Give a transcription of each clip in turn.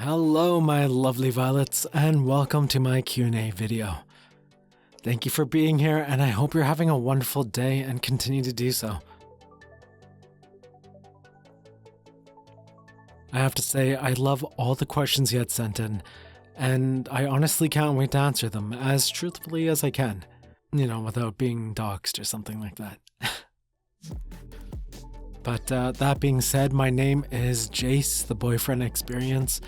Hello my lovely violets and welcome to my Q&A video. Thank you for being here and I hope you're having a wonderful day and continue to do so. I have to say I love all the questions you had sent in and I honestly can't wait to answer them as truthfully as I can. You know, without being doxxed or something like that. But that being said, my name is Jayce, the boyfriend experience.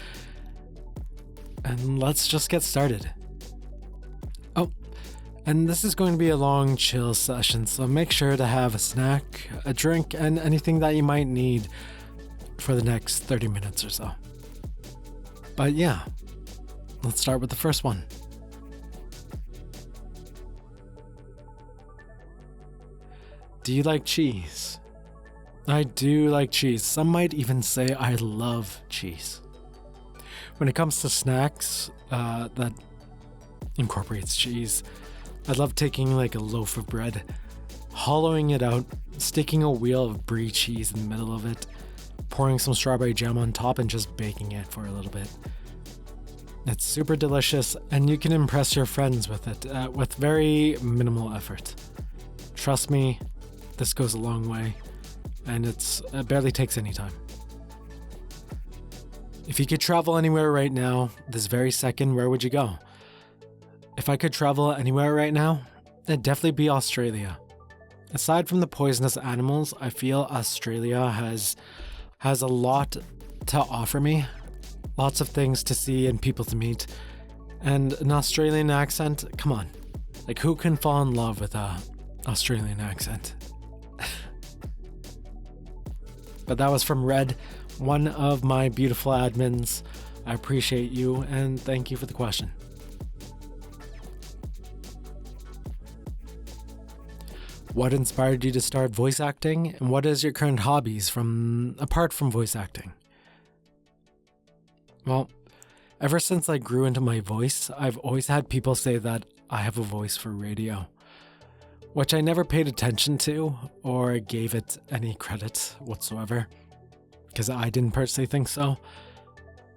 And let's just get started. Oh, and this is going to be a long chill session, so make sure to have a snack, a drink, and anything that you might need for the next 30 minutes or so. But yeah, let's start with the first one. Do you like cheese? I do like cheese. Some might even say I love cheese. When it comes to snacks that incorporates cheese, I love taking like a loaf of bread, hollowing it out, sticking a wheel of brie cheese in the middle of it, pouring some strawberry jam on top and just baking it for a little bit. It's super delicious and you can impress your friends with it with very minimal effort. Trust me, this goes a long way. And it barely takes any time. If you could travel anywhere right now, this very second, where would you go? If I could travel anywhere right now, it'd definitely be Australia. Aside from the poisonous animals, I feel Australia has a lot to offer me. Lots of things to see and people to meet. And an Australian accent, come on. Like who can fall in love with an Australian accent? But that was from Red, one of my beautiful admins. I appreciate you and thank you for the question. What inspired you to start voice acting and what is your current hobbies apart from voice acting? Well, ever since I grew into my voice, I've always had people say that I have a voice for radio, which I never paid attention to or gave it any credit whatsoever, because I didn't personally think so.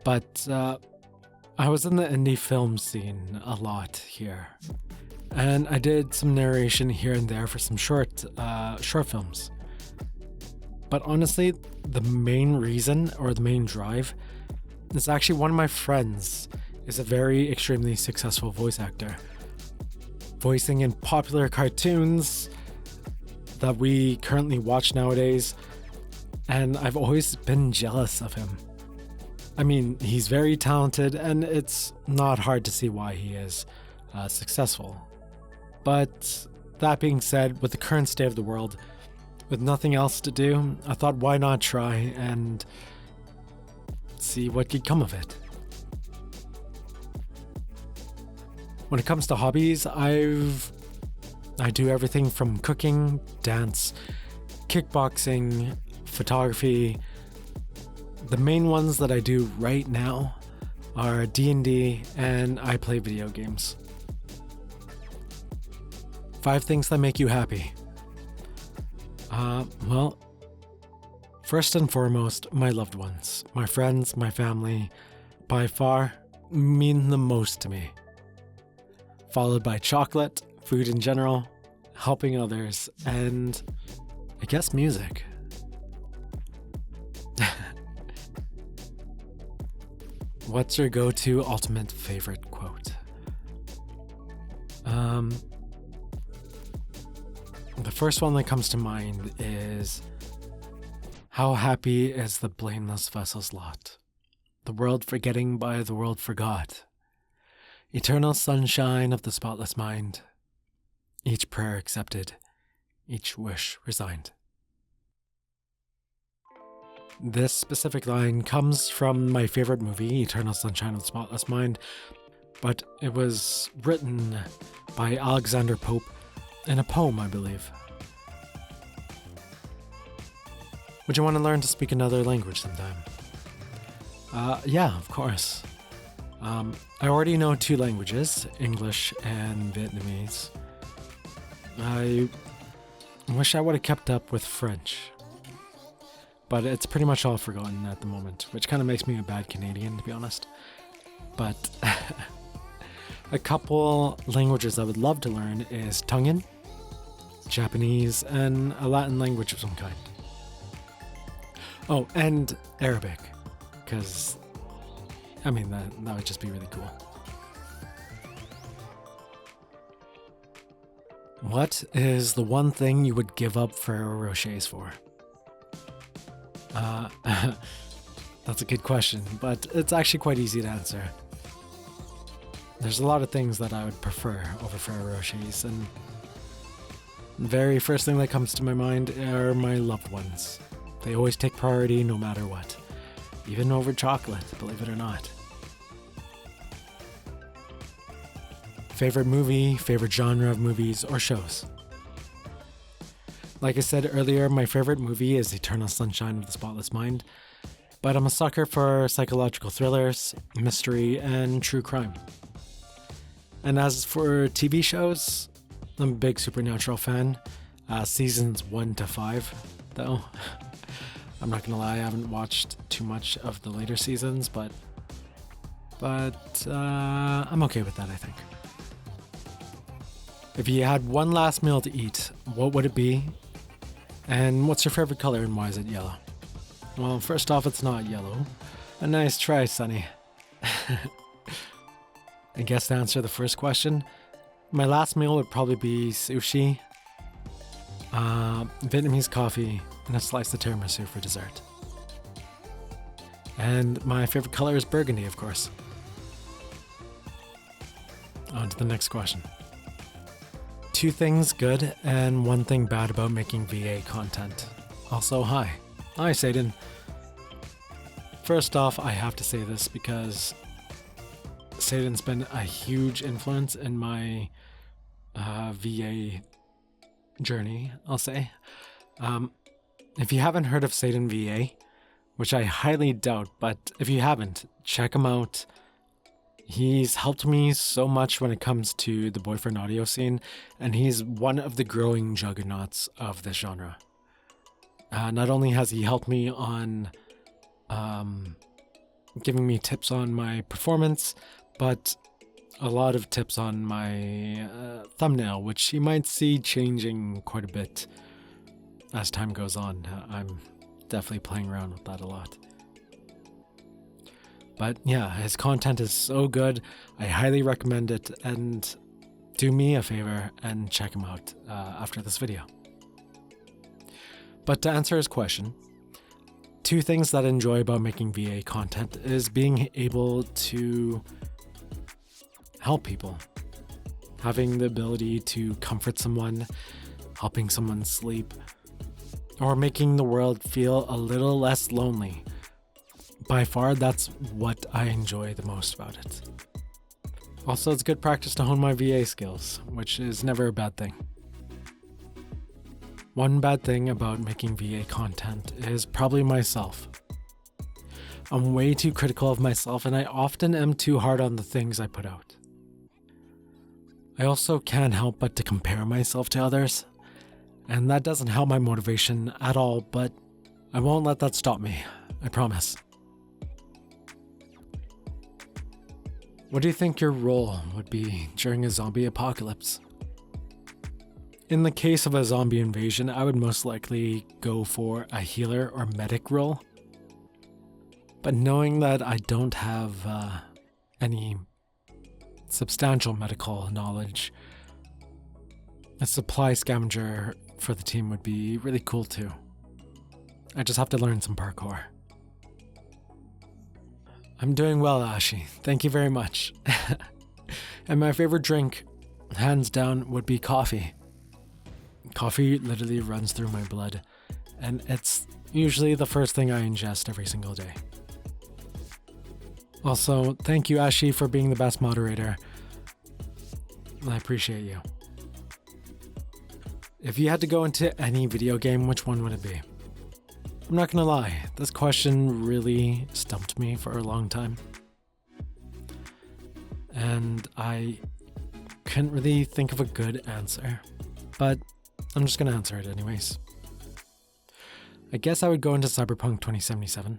But I was in the indie film scene a lot here, and I did some narration here and there for some short films. But honestly, the main reason or the main drive is actually one of my friends is a very extremely successful voice actor, voicing in popular cartoons that we currently watch nowadays, and I've always been jealous of him. I mean, he's very talented and it's not hard to see why he is successful. But that being said, with the current state of the world, with nothing else to do, I thought why not try and see what could come of it. When it comes to hobbies, I do everything from cooking, dance, kickboxing, photography. The main ones that I do right now are D&D and I play video games. 5 things that make you happy. Well, first and foremost, my loved ones, my friends, my family, by far mean the most to me. Followed by chocolate, food in general, helping others, and I guess music. What's your go-to ultimate favorite quote? The first one that comes to mind is, how happy is the blameless vessel's lot, the world forgetting by the world forgot. Eternal sunshine of the spotless mind, each prayer accepted, each wish resigned. This specific line comes from my favorite movie, Eternal Sunshine of the Spotless Mind, but it was written by Alexander Pope in a poem, I believe. Would you want to learn to speak another language sometime? Yeah, of course. I already know 2 languages, English and Vietnamese. I wish I would have kept up with French. but it's pretty much all forgotten at the moment, which kind of makes me a bad Canadian, to be honest. But a couple languages I would love to learn is Tongan, Japanese, and a Latin language of some kind. Oh, and Arabic, because, I mean, that would just be really cool. What is the one thing you would give up Ferrero Rochers for? That's a good question, but it's actually quite easy to answer. There's a lot of things that I would prefer over Ferrero Rochers, and the very first thing that comes to my mind are my loved ones. They always take priority no matter what, even over chocolate, believe it or not. Favorite movie, favorite genre of movies or shows? Like I said earlier, my favorite movie is Eternal Sunshine of the Spotless Mind, but I'm a sucker for psychological thrillers, mystery, and true crime. And as for TV shows, I'm a big Supernatural fan. Seasons 1 to 5, though. I'm not gonna lie, I haven't watched too much of the later seasons, but I'm okay with that, I think. If you had one last meal to eat, what would it be? And what's your favorite color and why is it yellow? Well, first off, it's not yellow. A nice try, Sonny. I guess to answer the first question, my last meal would probably be sushi, Vietnamese coffee, and a slice of tiramisu for dessert. And my favorite color is burgundy, of course. On to the next question. 2 things good and 1 thing bad about making VA content. Also, hi. Hi, Satan. First off, I have to say this because Satan's been a huge influence in my VA journey, I'll say. If you haven't heard of Satan VA, which I highly doubt, but if you haven't, check him out. He's helped me so much when it comes to the boyfriend audio scene, and he's one of the growing juggernauts of this genre. Not only has he helped me on giving me tips on my performance, but a lot of tips on my thumbnail, which you might see changing quite a bit as time goes on. I'm definitely playing around with that a lot. But yeah, his content is so good. I highly recommend it, and do me a favor and check him out after this video. But to answer his question, 2 things that I enjoy about making VA content is being able to help people. Having the ability to comfort someone, helping someone sleep, or making the world feel a little less lonely. By far, that's what I enjoy the most about it. Also, it's good practice to hone my VA skills, which is never a bad thing. One bad thing about making VA content is probably myself. I'm way too critical of myself, and I often am too hard on the things I put out. I also can't help but to compare myself to others, and that doesn't help my motivation at all, but I won't let that stop me, I promise. What do you think your role would be during a zombie apocalypse? In the case of a zombie invasion, I would most likely go for a healer or medic role. But knowing that I don't have any substantial medical knowledge, a supply scavenger for the team would be really cool too. I just have to learn some parkour. I'm doing well, Ashi. Thank you very much. And my favorite drink, hands down, would be coffee. Coffee literally runs through my blood, and it's usually the first thing I ingest every single day. Also, thank you, Ashi, for being the best moderator. I appreciate you. If you had to go into any video game, which one would it be? I'm not gonna lie, this question really stumped me for a long time. And I couldn't really think of a good answer, but I'm just gonna answer it anyways. I guess I would go into Cyberpunk 2077.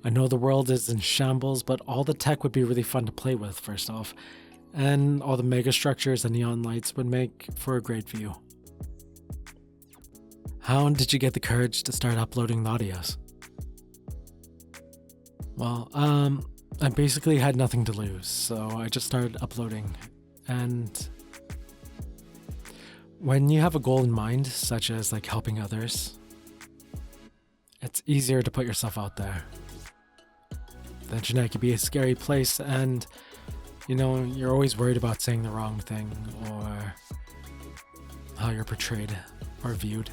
I know the world is in shambles, but all the tech would be really fun to play with, first off, and all the megastructures and neon lights would make for a great view. How did you get the courage to start uploading the audios? Well, I basically had nothing to lose, so I just started uploading. And when you have a goal in mind, such as like helping others, it's easier to put yourself out there. The internet can be a scary place, and you're always worried about saying the wrong thing or how you're portrayed or viewed.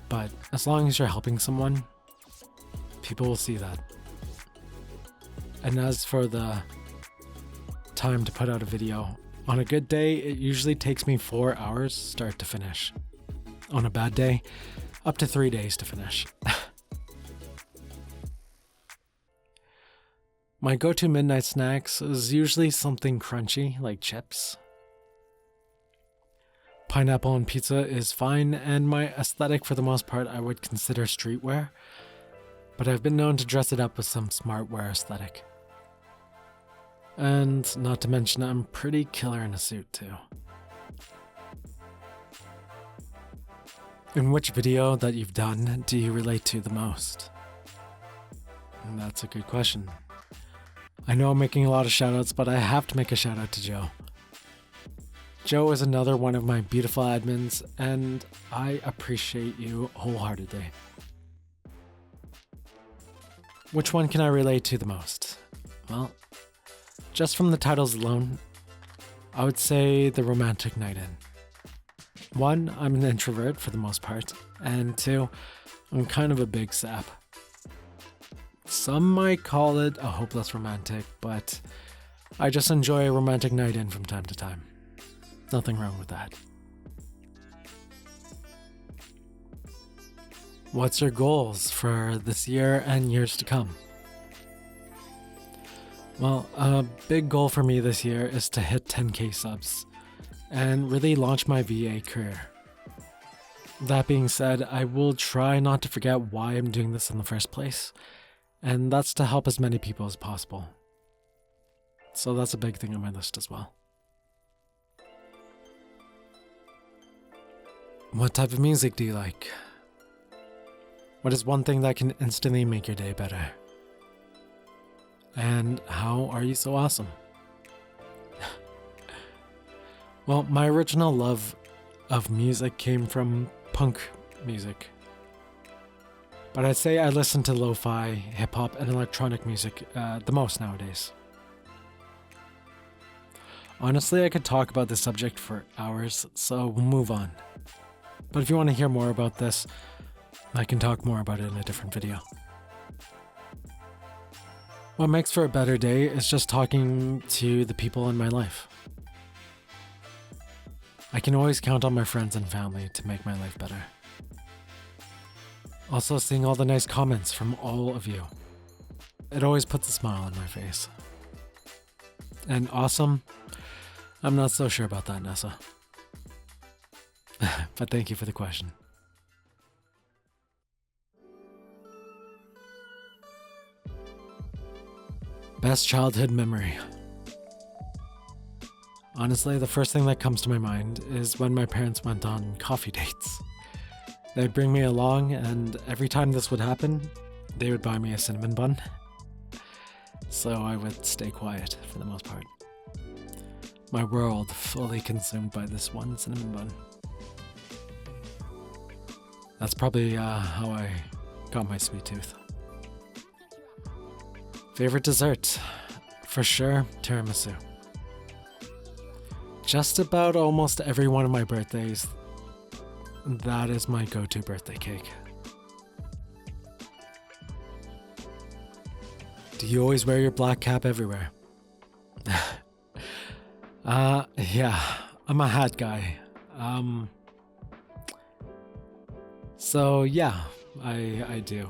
But as long as you're helping someone, people will see that. And as for the time to put out a video, on a good day, it usually takes me 4 hours start to finish. On a bad day, up to 3 days to finish. My go-to midnight snacks is usually something crunchy, like chips. Pineapple on pizza is fine, and my aesthetic for the most part I would consider streetwear, but I've been known to dress it up with some smartwear aesthetic. And not to mention, I'm pretty killer in a suit too. In which video that you've done do you relate to the most? And that's a good question. I know I'm making a lot of shoutouts, but I have to make a shout out to Joe. Joe is another one of my beautiful admins, and I appreciate you wholeheartedly. Which one can I relate to the most? Well, just from the titles alone, I would say the romantic night in. 1, I'm an introvert for the most part, and 2, I'm kind of a big sap. Some might call it a hopeless romantic, but I just enjoy a romantic night in from time to time. Nothing wrong with that. What's your goals for this year and years to come? Well, a big goal for me this year is to hit 10k subs and really launch my VA career. That being said, I will try not to forget why I'm doing this in the first place, and that's to help as many people as possible. So that's a big thing on my list as well. What type of music do you like? What is one thing that can instantly make your day better? And how are you so awesome? Well, my original love of music came from punk music. But I'd say I listen to lo-fi, hip-hop, and electronic music the most nowadays. Honestly, I could talk about this subject for hours, so we'll move on. But if you want to hear more about this, I can talk more about it in a different video. What makes for a better day is just talking to the people in my life. I can always count on my friends and family to make my life better. Also, seeing all the nice comments from all of you. It always puts a smile on my face. And awesome? I'm not so sure about that, Nessa. But thank you for the question. Best childhood memory. Honestly, the first thing that comes to my mind is when my parents went on coffee dates. They'd bring me along, and every time this would happen, they would buy me a cinnamon bun. So I would stay quiet for the most part. My world fully consumed by this one cinnamon bun. That's probably how I got my sweet tooth. Favorite dessert? For sure, tiramisu. Just about almost every one of my birthdays, that is my go-to birthday cake. Do you always wear your black cap everywhere? Yeah, I'm a hat guy. So yeah, I do.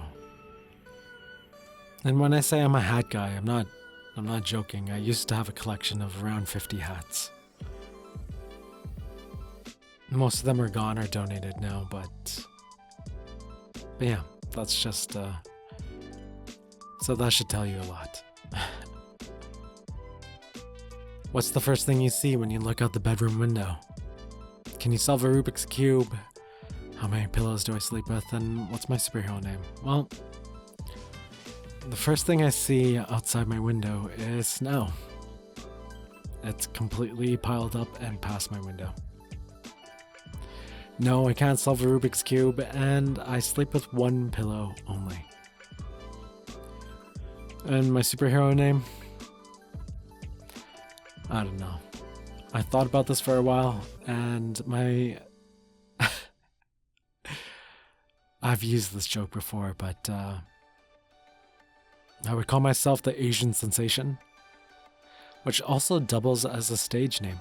And when I say I'm a hat guy, I'm not joking. I used to have a collection of around 50 hats. Most of them are gone or donated now, but But yeah, that's just, so that should tell you a lot. What's the first thing you see when you look out the bedroom window? Can you solve a Rubik's Cube? How many pillows do I sleep with? And what's my superhero name? Well, the first thing I see outside my window is snow. It's completely piled up and past my window. No, I can't solve a Rubik's Cube, and I sleep with one pillow only. And my superhero name? I don't know. I thought about this for a while, and I've used this joke before, but I would call myself the Asian Sensation, which also doubles as a stage name.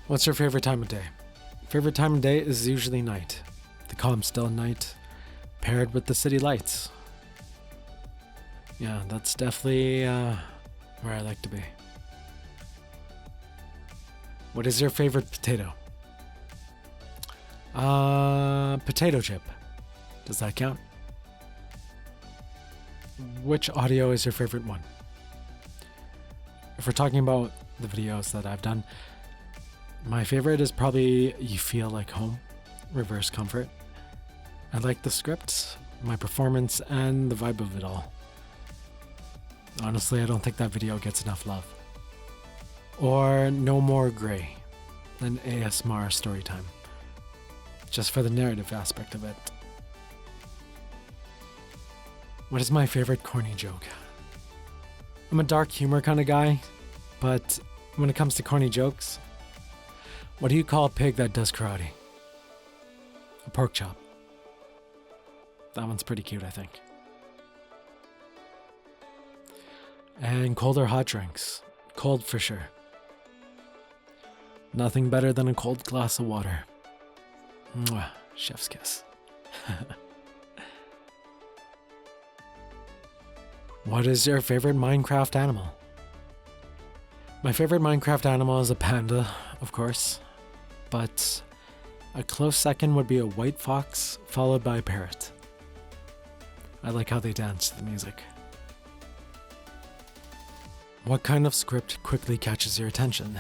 What's your favorite time of day? Favorite time of day is usually night. The calm, still night, paired with the city lights. Yeah, that's definitely where I like to be. What is your favorite potato? Potato chip. Does that count? Which audio is your favorite one? If we're talking about the videos that I've done, my favorite is probably You Feel Like Home, Reverse Comfort. I like the script, my performance, and the vibe of it all. Honestly, I don't think that video gets enough love. Or No More Grey, an ASMR storytime, just for the narrative aspect of it. What is my favorite corny joke? I'm a dark humor kind of guy, but when it comes to corny jokes, what do you call a pig that does karate? A pork chop. That one's pretty cute, I think. And cold or hot drinks? Cold for sure. Nothing better than a cold glass of water. Mwah, chef's kiss. What is your favorite Minecraft animal? My favorite Minecraft animal is a panda, of course, but a close second would be a white fox, followed by a parrot. I like how they dance to the music. What kind of script quickly catches your attention?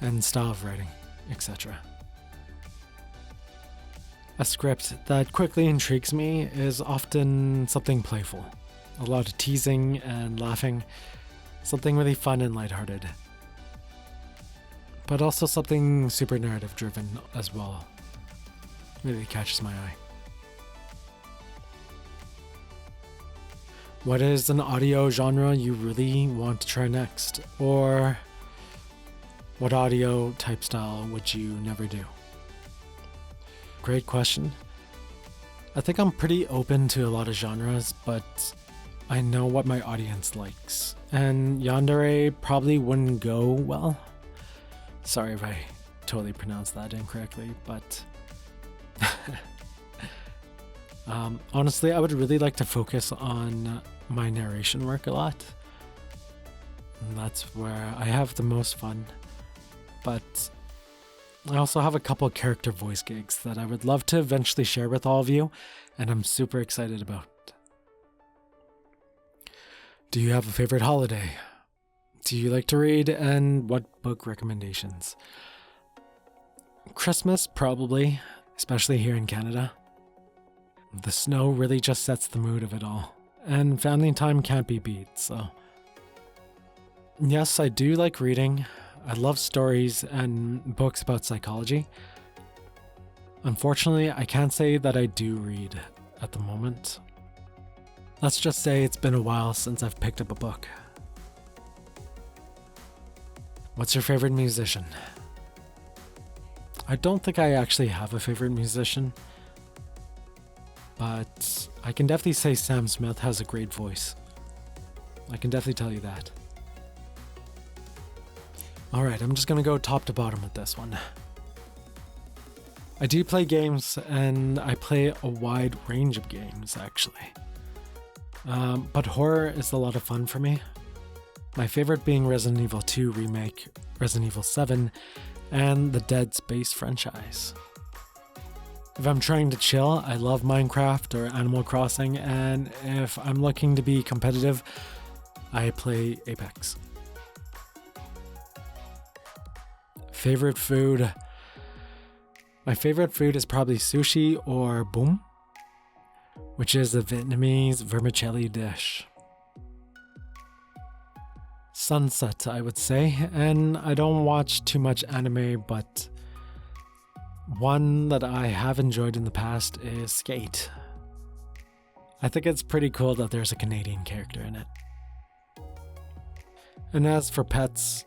And style of writing, etc. A script that quickly intrigues me is often something playful. A lot of teasing and laughing, something really fun and lighthearted. But also something super narrative driven as well. Really catches my eye. What is an audio genre you really want to try next? Or what audio type style would you never do? Great question. I think I'm pretty open to a lot of genres, but I know what my audience likes. And yandere probably wouldn't go well. Sorry if I totally pronounced that incorrectly, but honestly, I would really like to focus on my narration work a lot. And that's where I have the most fun. But I also have a couple character voice gigs that I would love to eventually share with all of you, and I'm super excited about. Do you have a favorite holiday? Do you like to read, and what book recommendations? Christmas, probably, especially here in Canada. The snow really just sets the mood of it all, and family time can't be beat, so. Yes, I do like reading. I love stories and books about psychology. Unfortunately, I can't say that I do read at the moment. Let's just say it's been a while since I've picked up a book. What's your favorite musician? I don't think I actually have a favorite musician, but I can definitely say Sam Smith has a great voice. I can definitely tell you that. Alright, I'm just gonna go top to bottom with this one. I do play games, and I play a wide range of games, actually. But horror is a lot of fun for me. My favorite being Resident Evil 2 Remake, Resident Evil 7, and the Dead Space franchise. If I'm trying to chill, I love Minecraft or Animal Crossing, and if I'm looking to be competitive, I play Apex. Favorite food? My favorite food is probably sushi or bún, which is a Vietnamese vermicelli dish. Sunset, I would say, and I don't watch too much anime, but one that I have enjoyed in the past is Skate. I think it's pretty cool that there's a Canadian character in it. And as for pets,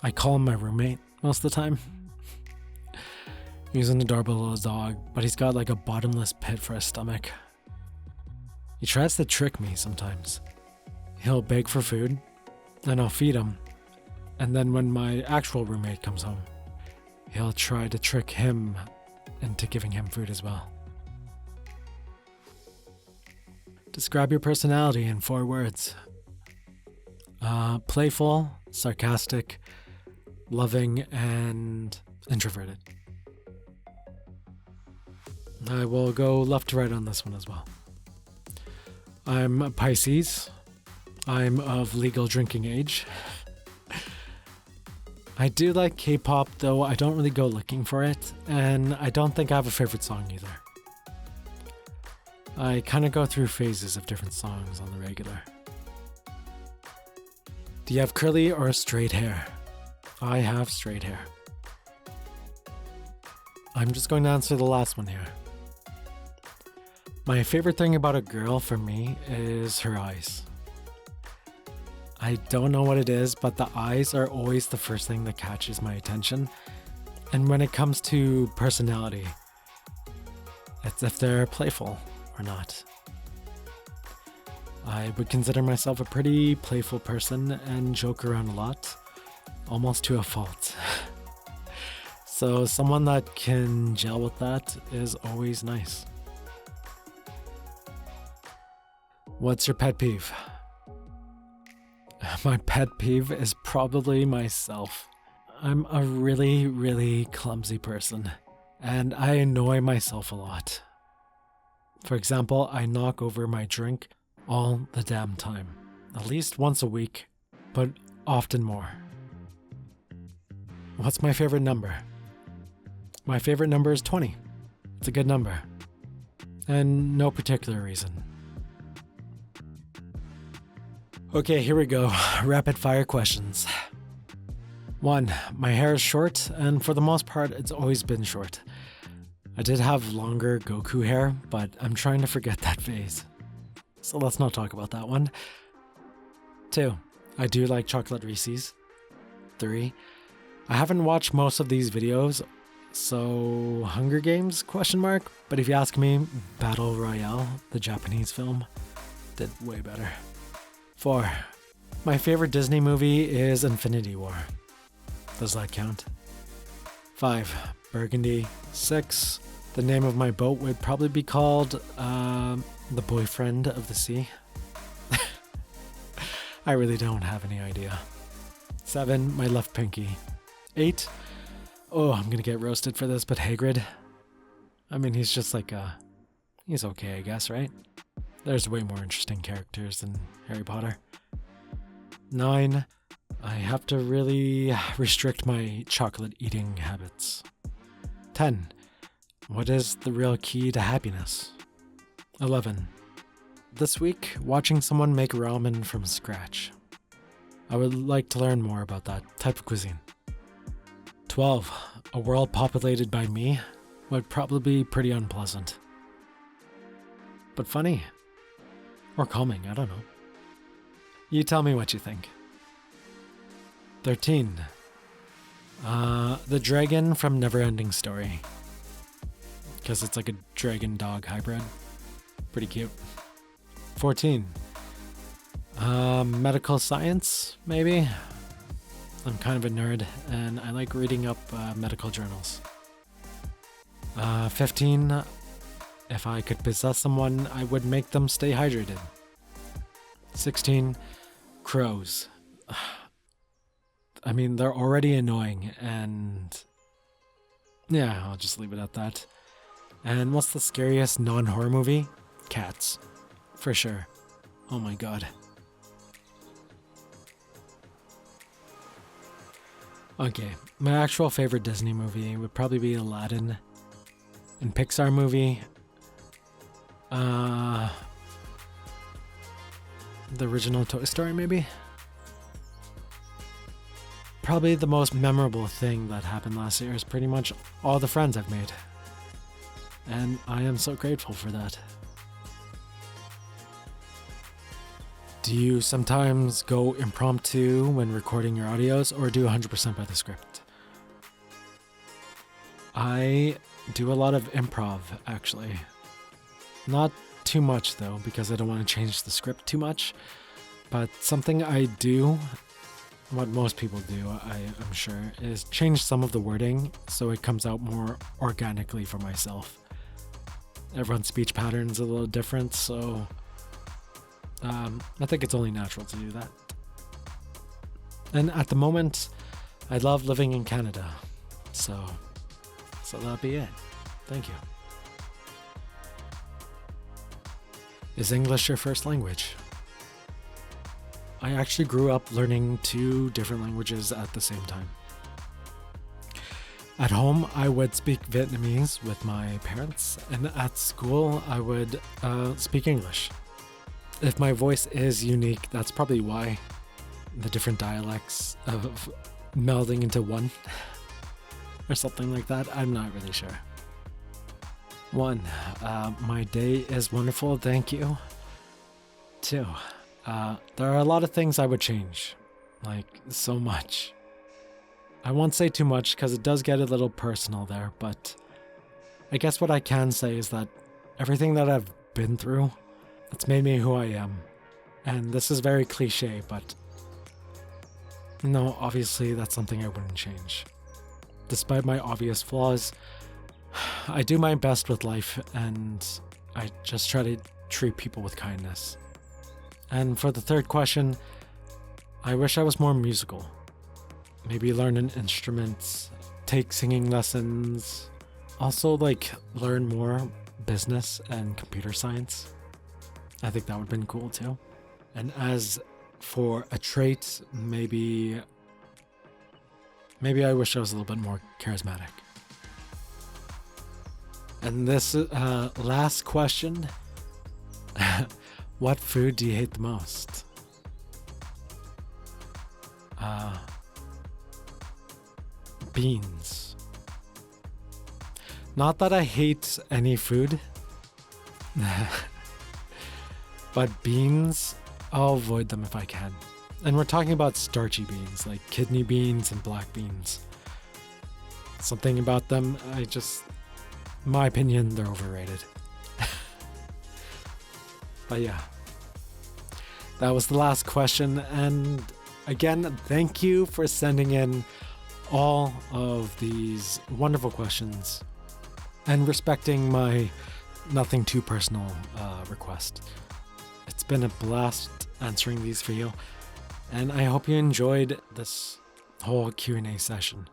I call him my roommate most of the time. He's an adorable little dog, but he's got like a bottomless pit for a stomach. He tries to trick me sometimes. He'll beg for food, then I'll feed him, and then when my actual roommate comes home, he'll try to trick him into giving him food as well. Describe your personality in 4 words. Playful, sarcastic, loving, and introverted. I will go left to right on this one as well. I'm a Pisces. I'm of legal drinking age. I do like K-pop, though I don't really go looking for it, and I don't think I have a favorite song either. I kind of go through phases of different songs on the regular. Do you have curly or straight hair? I have straight hair. I'm just going to answer the last one here. My favorite thing about a girl for me is her eyes. I don't know what it is, but the eyes are always the first thing that catches my attention. And when it comes to personality, it's if they're playful or not. I would consider myself a pretty playful person and joke around a lot, almost to a fault. So someone that can gel with that is always nice. What's your pet peeve? My pet peeve is probably myself. I'm a really, really clumsy person, and I annoy myself a lot. For example, I knock over my drink all the damn time. At least once a week, but often more. What's my favorite number? My favorite number is 20. It's a good number. And no particular reason. Okay, here we go. Rapid fire questions. 1. My hair is short, and for the most part, it's always been short. I did have longer Goku hair, but I'm trying to forget that phase. So let's not talk about that one. 2. I do like chocolate Reese's. 3. I haven't watched most of these videos, so Hunger Games, ? But if you ask me, Battle Royale, the Japanese film, did way better. 4. My favorite Disney movie is Infinity War. Does that count? 5. Burgundy. 6. The name of my boat would probably be called The Boyfriend of the Sea. I really don't have any idea. 7. My left pinky. 8. Oh, I'm gonna get roasted for this, but Hagrid. I mean, he's just like he's okay, I guess, right? There's way more interesting characters than Harry Potter. 9. I have to really restrict my chocolate eating habits. 10. What is the real key to happiness? 11. This week, watching someone make ramen from scratch. I would like to learn more about that type of cuisine. 12. A world populated by me would probably be pretty unpleasant. But funny. Or calming, I don't know. You tell me what you think. 13. The dragon from Neverending Story. Because it's like a dragon-dog hybrid. Pretty cute. 14. Medical science, maybe? I'm kind of a nerd, and I like reading up medical journals. 15. If I could possess someone, I would make them stay hydrated. 16. Crows. I mean, they're already annoying, and Yeah, I'll just leave it at that. And what's the scariest non-horror movie? Cats. For sure. Oh my god. Okay, my actual favorite Disney movie would probably be Aladdin. And Pixar movie, the original Toy Story maybe? Probably the most memorable thing that happened last year is pretty much all the friends I've made. And I am so grateful for that. Do you sometimes go impromptu when recording your audios, or do 100% by the script? I do a lot of improv, actually. Not too much, though, because I don't want to change the script too much. But something I do, what most people do, I'm sure, is change some of the wording so it comes out more organically for myself. Everyone's speech pattern's a little different, so I think it's only natural to do that. And at the moment, I love living in Canada, so that'll be it. Thank you. Is English your first language? I actually grew up learning 2 different languages at the same time. At home, I would speak Vietnamese with my parents, and at school, I would speak English. If my voice is unique, that's probably why. The different dialects of melding into one or something like that. I'm not really sure. 1, my day is wonderful, thank you. 2, there are a lot of things I would change, like so much. I won't say too much because it does get a little personal there, but I guess what I can say is that everything that I've been through, it's made me who I am. And this is very cliche, but no, obviously that's something I wouldn't change. Despite my obvious flaws, I do my best with life, and I just try to treat people with kindness. And for the 3rd question, I wish I was more musical. Maybe learn an instrument, take singing lessons, also learn more business and computer science. I think that would have been cool too. And as for a trait, maybe I wish I was a little bit more charismatic. And this last question, what food do you hate the most? Beans. Not that I hate any food, but beans, I'll avoid them if I can. And we're talking about starchy beans, like kidney beans and black beans. Something about them, in my opinion, they're overrated. But yeah, that was the last question. And again, thank you for sending in all of these wonderful questions and respecting my nothing too personal request. It's been a blast answering these for you, and I hope you enjoyed this whole Q&A session.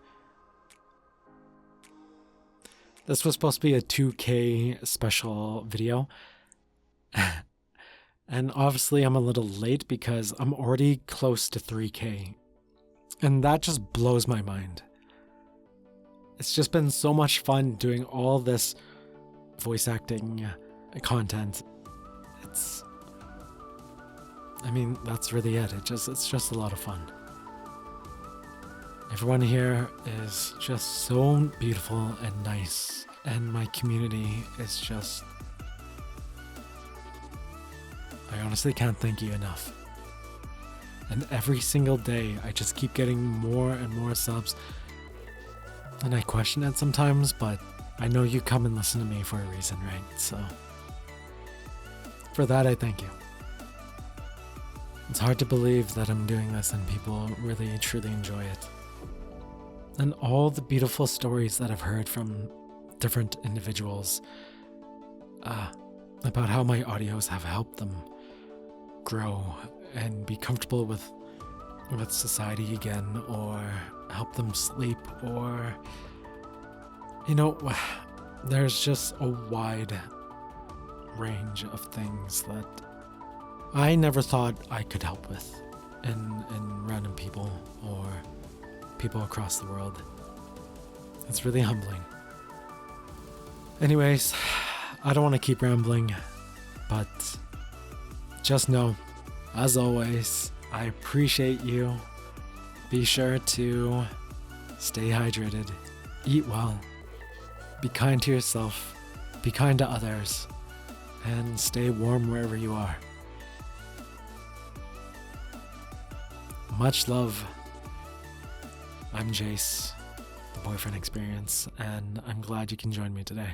This was supposed to be a 2K special video, and obviously I'm a little late because I'm already close to 3K, and that just blows my mind. It's just been so much fun doing all this voice acting content. That's really it. It's just a lot of fun. Everyone here is just so beautiful and nice, and my community is just... I honestly can't thank you enough. And every single day, I just keep getting more and more subs, and I question it sometimes, but I know you come and listen to me for a reason, right? So, for that, I thank you. It's hard to believe that I'm doing this and people really, truly enjoy it. And all the beautiful stories that I've heard from different individuals about how my audios have helped them grow and be comfortable with society again, or help them sleep, or You know, there's just a wide range of things that I never thought I could help with in random people or people across the world. It's really humbling. Anyways, I don't want to keep rambling, but just know, as always, I appreciate you. Be sure to stay hydrated, eat well, be kind to yourself, be kind to others, and stay warm wherever you are. Much love. I'm Jayce, the Boyfriend Experience, and I'm glad you can join me today.